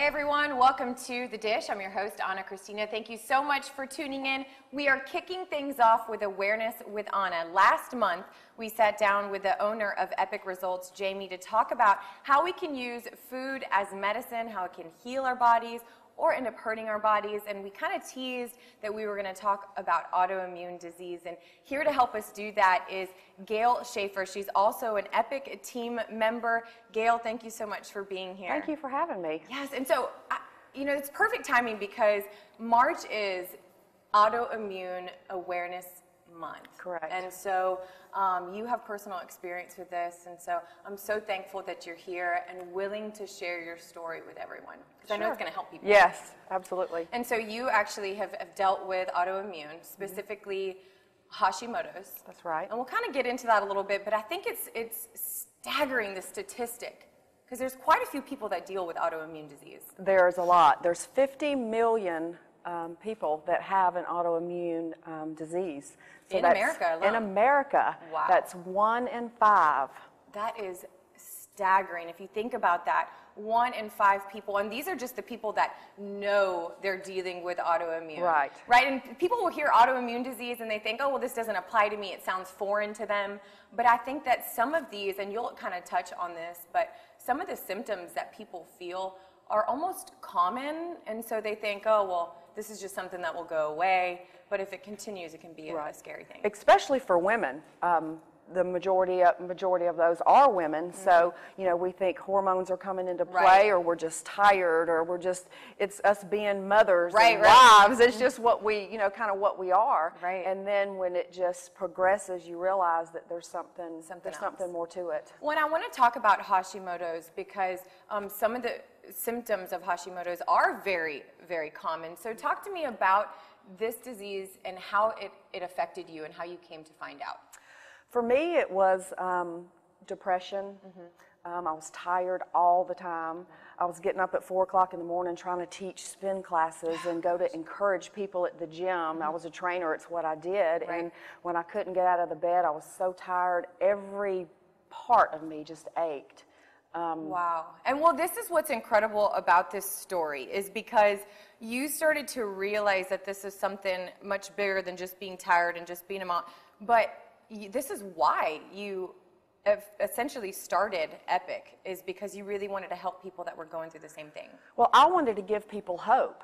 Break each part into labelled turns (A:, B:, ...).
A: Hey everyone, welcome to The Dish. I'm your host, Anna Christina. Thank you so much for tuning in. We are kicking things off with Awareness with Anna. Last month, we sat down with the owner of Epic Results, Jamie, to talk about how we can use food as medicine, how it can heal our bodies, or end up hurting our bodies, and we kind of teased that we were going to talk about autoimmune disease, and here to help us do that is Gail Schaefer. She's also an Epic team member. Gail, thank you so much for being here.
B: Thank you for having me.
A: Yes, and so, you know, it's perfect timing because March is Autoimmune Awareness Month.
B: Correct.
A: And so you have personal experience with this, and so I'm so thankful that you're here and willing to share your story with everyone, because I know it's going to help people.
B: Yes, absolutely.
A: And so you actually have dealt with autoimmune, specifically Hashimoto's.
B: That's right.
A: And we'll kind of get into that a little bit, but I think it's staggering, the statistic, because there's quite a few people that deal with autoimmune disease.
B: There's a lot. There's 50 million people that have an autoimmune disease. So
A: in America alone.
B: In America.
A: Wow.
B: That's 1 in 5.
A: That is staggering. If you think about that, 1 in 5 people, and these are just the people that know they're dealing with autoimmune.
B: Right.
A: Right, and people will hear autoimmune disease and they think, oh, well, this doesn't apply to me, it sounds foreign to them. But I think that some of these, and you'll kind of touch on this, but some of the symptoms that people feel are almost common, and so they think, oh, well, this is just something that will go away, but if it continues, it can be a scary thing.
B: Especially for women. The majority of those are women, so you know, we think hormones are coming into play, or we're just tired, or it's us being mothers and wives. It's just what we, you know, kind of what we are.
A: Right.
B: And then when it just progresses, you realize that there's something more to it.
A: Well, and I want to talk about Hashimoto's because some of the symptoms of Hashimoto's are very, very common. So talk to me about this disease and how it affected you and how you came to find out.
B: For me, it was depression. I was tired all the time. I was getting up at 4 o'clock in the morning trying to teach spin classes and go to encourage people at the gym. I was a trainer, it's what I did. And when I couldn't get out of the bed, I was so tired. Every part of me just ached.
A: Wow. And well, this is what's incredible about this story, is because you started to realize that this is something much bigger than just being tired and just being a mom. But this is why you have essentially started Epic, is because you really wanted to help people that were going through the same thing.
B: Well, I wanted to give people hope.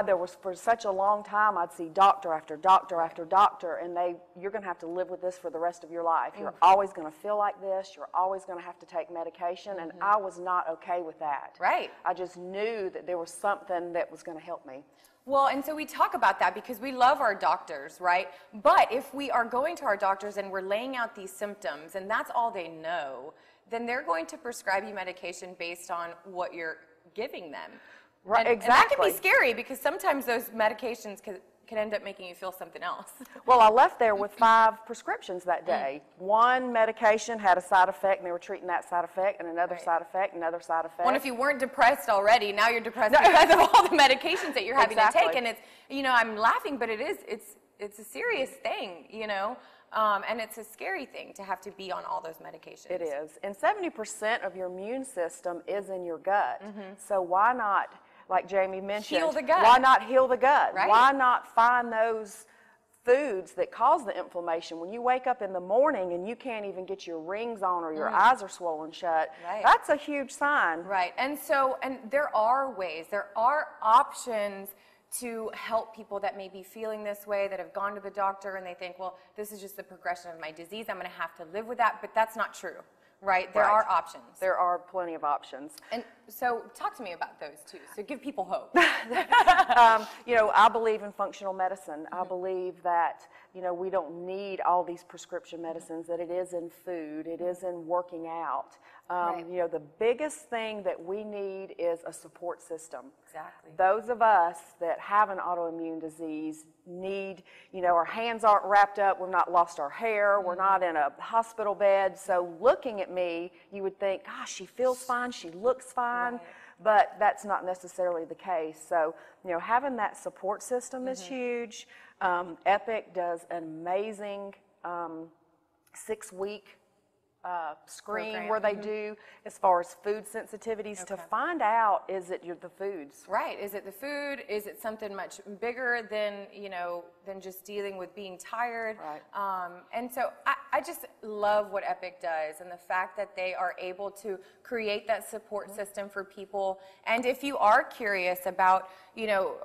B: There was, for such a long time, I'd see doctor after doctor after doctor, and you're going to have to live with this for the rest of your life. You're always going to feel like this. You're always going to have to take medication, and I was not okay with that.
A: Right.
B: I just knew that there was something that was going to help me.
A: Well, and so we talk about that because we love our doctors, right? But if we are going to our doctors and we're laying out these symptoms and that's all they know, then they're going to prescribe you medication based on what you're giving them.
B: Right,
A: exactly. And that can be scary because sometimes those medications can end up making you feel something else.
B: Well, I left there with 5 prescriptions that day. One medication had a side effect, and they were treating that side effect, and another side effect, another side effect.
A: Well, if you weren't depressed already, now you're depressed because of all the medications that you're having to take. And it's, you know, I'm laughing, but it's a serious thing, you know, and it's a scary thing to have to be on all those medications.
B: It is. And 70% of your immune system is in your gut. So why not, like Jamie mentioned,
A: heal the gut.
B: Why not heal the gut?
A: Right.
B: Why not find those foods that cause the inflammation? When you wake up in the morning and you can't even get your rings on, or your eyes are swollen shut, that's a huge sign.
A: Right. And so, and there are ways, there are options to help people that may be feeling this way, that have gone to the doctor and they think, well, this is just the progression of my disease, I'm going to have to live with that, but that's not true. Right? There are options.
B: There are plenty of options.
A: And so talk to me about those too. So give people hope.
B: You know, I believe in functional medicine. I believe that, you know, we don't need all these prescription medicines, that it is in food, it is in working out. You know, the biggest thing that we need is a support system.
A: Exactly.
B: Those of us that have an autoimmune disease need, you know, our hands aren't wrapped up, we've not lost our hair, we're not in a hospital bed. So looking at me, you would think, gosh, she feels fine, she looks fine. But that's not necessarily the case. So, you know, having that support system is huge. Epic does an amazing 6-week screen
A: program.
B: where they do as far as food sensitivities to find out, is it the foods?
A: Right. Is it the food? Is it something much bigger than, than just dealing with being tired?
B: Right.
A: And so I just love what Epic does, and the fact that they are able to create that support system for people. And if you are curious about,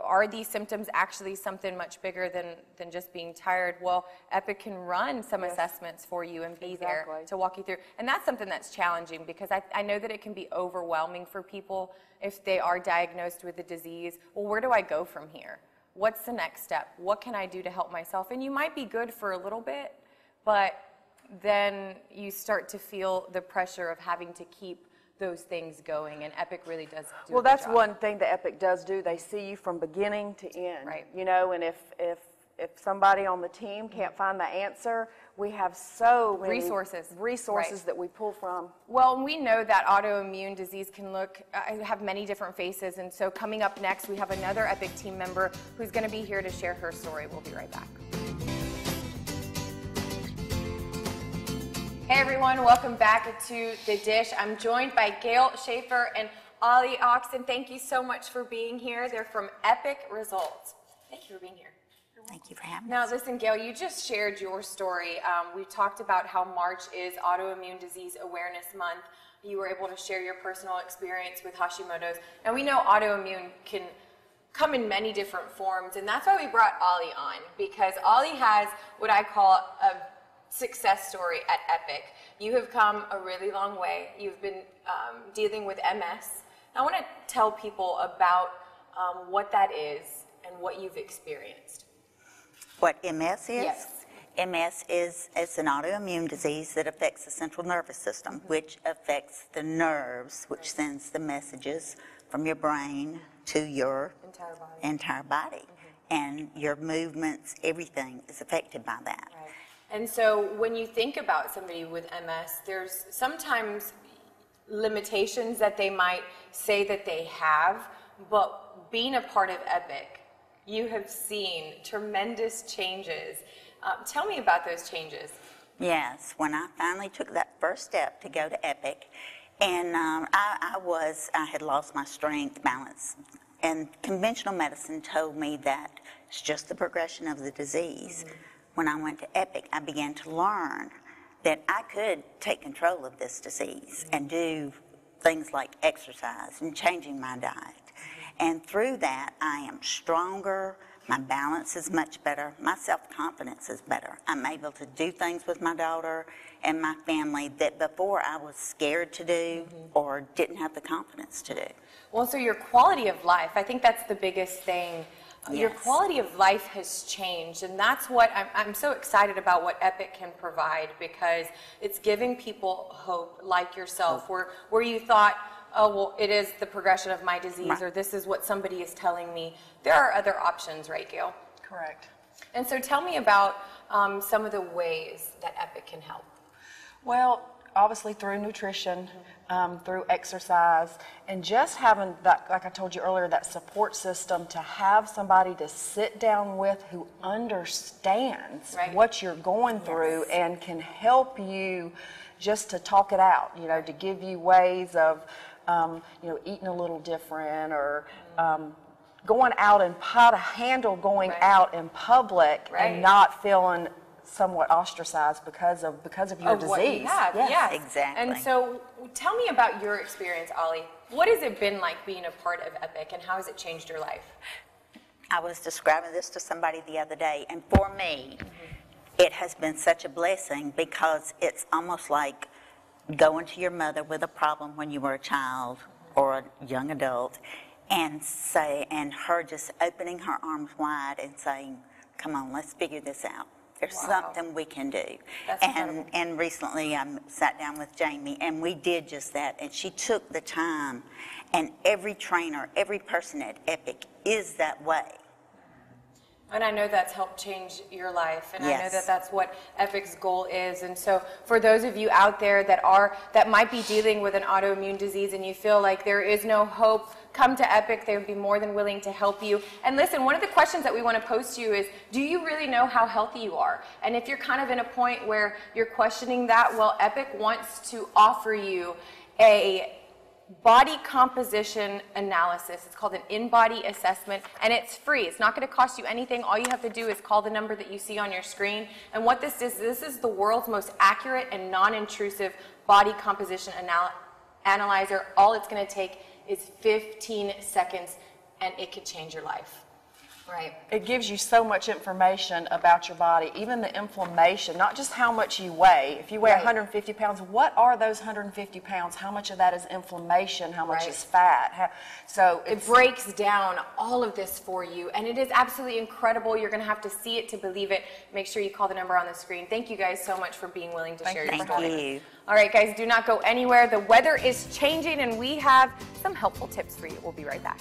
A: are these symptoms actually something much bigger than just being tired? Well, Epic can run some assessments for you and be there to walk you through. And that's something that's challenging, because I know that it can be overwhelming for people if they are diagnosed with the disease. Well, where do I go from here? What's the next step? What can I do to help myself? And you might be good for a little bit, but then you start to feel the pressure of having to keep those things going, and Epic really does do
B: Well,
A: a good
B: that's
A: job.
B: one thing that Epic does do. They see you from beginning to end.
A: Right.
B: And if somebody on the team can't find the answer, we have so many
A: Resources.
B: that we pull from.
A: Well, we know that autoimmune disease can have many different faces, and so coming up next, we have another Epic team member who's going to be here to share her story. We'll be right back. Hey everyone, welcome back to The Dish. I'm joined by Gail Schaefer and Ollie Oxen. Thank you so much for being here. They're from Epic Results. Thank you for being here.
C: Thank you for having
A: Now
C: us.
A: listen, Gail, you just shared your story. We talked about how March is Autoimmune Disease Awareness Month. You were able to share your personal experience with Hashimoto's. And we know autoimmune can come in many different forms, and that's why we brought Ollie on, because Ollie has what I call a success story at Epic. You have come a really long way. You've been dealing with MS. I want to tell people about what that is and what you've experienced.
C: What MS is?
A: Yes.
C: MS is an autoimmune disease that affects the central nervous system, which affects the nerves, which sends the messages from your brain to your entire body. And your movements, everything is affected by that.
A: Right. And so when you think about somebody with MS, there's sometimes limitations that they might say that they have, but being a part of Epic, you have seen tremendous changes. Tell me about those changes.
C: Yes, when I finally took that first step to go to Epic, and I had lost my strength, balance, and conventional medicine told me that it's just the progression of the disease. When I went to Epic, I began to learn that I could take control of this disease and do things like exercise and changing my diet. And through that, I am stronger, my balance is much better, my self-confidence is better. I'm able to do things with my daughter and my family that before I was scared to do or didn't have the confidence to do.
A: Well, so your quality of life, I think that's the biggest thing. Your
C: Yes.
A: quality of life has changed, and that's what I'm so excited about what Epic can provide, because it's giving people hope like yourself, where you thought, oh, well, it is the progression of my disease, or this is what somebody is telling me. There are other options, right, Gail?
B: Correct.
A: And so tell me about some of the ways that Epic can help.
B: Well, obviously through nutrition, through exercise, and just having that, like I told you earlier, that support system to have somebody to sit down with who understands what you're going through and can help you just to talk it out, to give you ways of, eating a little different, or going out and how to handle going out in public and not feeling somewhat ostracized because of your disease.
A: What you have. Yes.
C: Exactly.
A: And so tell me about your experience, Ollie. What has it been like being a part of Epic, and how has it changed your life?
C: I was describing this to somebody the other day, and for me, it has been such a blessing, because it's almost like going to your mother with a problem when you were a child or a young adult, and her just opening her arms wide and saying, come on, let's figure this out. There's something we can do. And recently I sat down with Jamie, and we did just that, and she took the time, and every trainer, every person at Epic is that way.
A: And I know that's helped change your life, and I know that that's what Epic's goal is. And so for those of you out there that might be dealing with an autoimmune disease, and you feel like there is no hope come to Epic. They would be more than willing to help you. And listen, one of the questions that we want to pose to you is, do you really know how healthy you are? And if you're kind of in a point where you're questioning that, well, Epic wants to offer you a body composition analysis. It's called an in-body assessment, and it's free. It's not going to cost you anything. All you have to do is call the number that you see on your screen. And what this is the world's most accurate and non-intrusive body composition analyzer. All it's going to take is 15 seconds, and it could change your life. Right.
B: It gives you so much information about your body, even the inflammation, not just how much you weigh. If you weigh 150 pounds, what are those 150 pounds? How much of that is inflammation? How much is fat? So
A: it breaks down all of this for you, and it is absolutely incredible. You're going to have to see it to believe it. Make sure you call the number on the screen. Thank you guys so much for being willing to share your story.
C: Thank you.
A: All right, guys, do not go anywhere. The weather is changing, and we have some helpful tips for you. We'll be right back.